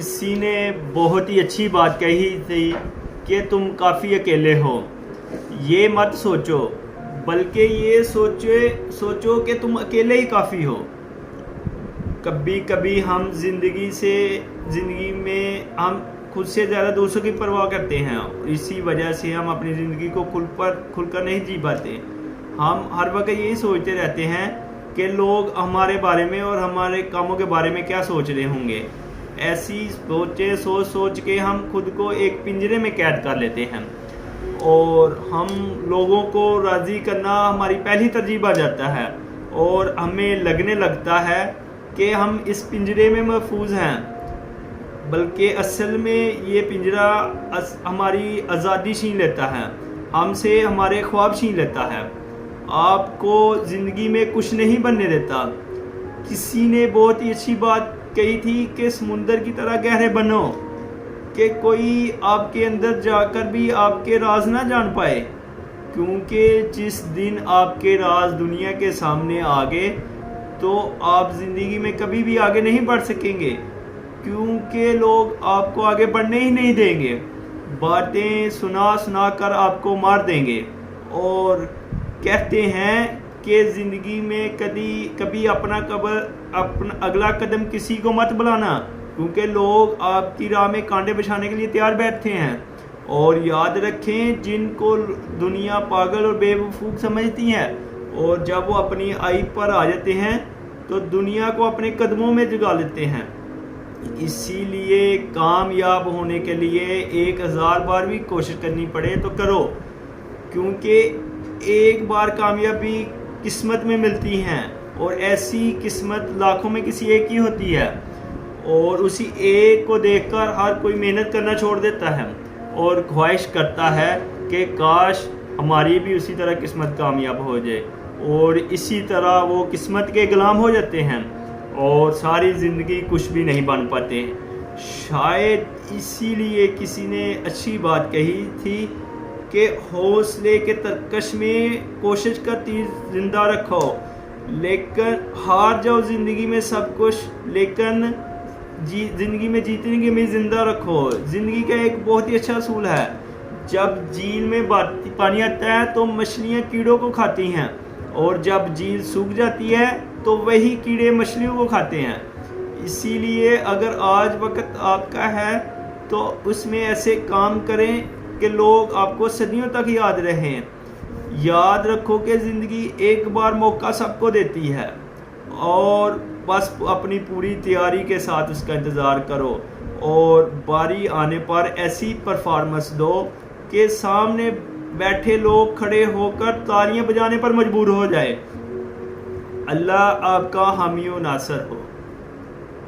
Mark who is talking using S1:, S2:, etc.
S1: کسی نے بہت ہی اچھی بات کہی تھی کہ تم کافی اکیلے ہو. یہ مت سوچو، بلکہ یہ سوچو کہ تم اکیلے ہی کافی ہو. کبھی کبھی ہم زندگی میں ہم خود سے زیادہ دوسروں کی پرواہ کرتے ہیں، اور اسی وجہ سے ہم اپنی زندگی کو کھل کر نہیں جی پاتے. ہم ہر وقت یہی سوچتے رہتے ہیں کہ لوگ ہمارے بارے میں اور ہمارے کاموں کے بارے میں کیا سوچ رہے ہوں گے. ایسی سوچ کے ہم خود کو ایک پنجرے میں قید کر لیتے ہیں، اور ہم لوگوں کو راضی کرنا ہماری پہلی ترجیح بن جاتا ہے، اور ہمیں لگنے لگتا ہے کہ ہم اس پنجرے میں محفوظ ہیں. بلکہ اصل میں یہ پنجرہ ہماری آزادی چھین لیتا ہے، ہم سے ہمارے خواب چھین لیتا ہے، آپ کو زندگی میں کچھ نہیں بننے دیتا. کسی نے بہت ہی اچھی بات کہی تھی کہ سمندر کی طرح گہرے بنو کہ کوئی آپ کے اندر جا کر بھی آپ کے راز نہ جان پائے، کیونکہ جس دن آپ کے راز دنیا کے سامنے آ گئے تو آپ زندگی میں کبھی بھی آگے نہیں بڑھ سکیں گے، کیونکہ لوگ آپ کو آگے بڑھنے ہی نہیں دیں گے. باتیں سنا کر آپ کو مار دیں گے، اور کہتے ہیں کہ زندگی میں کبھی اپنا اگلا قدم کسی کو مت بلانا، کیونکہ لوگ آپ کی راہ میں کانٹے بچھانے کے لیے تیار بیٹھتے ہیں. اور یاد رکھیں، جن کو دنیا پاگل اور بے وقوف سمجھتی ہے، اور جب وہ اپنی آئی پر آ جاتے ہیں تو دنیا کو اپنے قدموں میں جگا لیتے ہیں. اسی لیے کامیاب ہونے کے لیے 1000 بار بھی کوشش کرنی پڑے تو کرو، کیونکہ ایک بار کامیابی قسمت میں ملتی ہیں، اور ایسی قسمت لاکھوں میں کسی ایک ہی ہوتی ہے، اور اسی ایک کو دیکھ کر ہر کوئی محنت کرنا چھوڑ دیتا ہے اور خواہش کرتا ہے کہ کاش ہماری بھی اسی طرح قسمت کامیاب ہو جائے، اور اسی طرح وہ قسمت کے غلام ہو جاتے ہیں اور ساری زندگی کچھ بھی نہیں بن پاتے. شاید اسی لیے کسی نے اچھی بات کہی تھی کہ حوصلے کے ترکش میں کوشش کا تیر زندہ رکھو، لیکن ہار جاؤ زندگی میں سب کچھ، لیکن زندگی میں جیتنے کی امید زندہ رکھو. زندگی کا ایک بہت ہی اچھا اصول ہے، جب جھیل میں پانی آتا ہے تو مچھلیاں کیڑوں کو کھاتی ہیں، اور جب جھیل سوکھ جاتی ہے تو وہی کیڑے مچھلیوں کو کھاتے ہیں. اسی لیے اگر آج وقت آپ کا ہے تو اس میں ایسے کام کریں کہ لوگ آپ کو صدیوں تک یاد رہیں. یاد رکھو کہ زندگی ایک بار موقع سب کو دیتی ہے، اور بس اپنی پوری تیاری کے ساتھ اس کا انتظار کرو، اور باری آنے پر ایسی پرفارمنس دو کہ سامنے بیٹھے لوگ کھڑے ہو کر تالیاں بجانے پر مجبور ہو جائے. اللہ آپ کا حامی و ناصر ہو.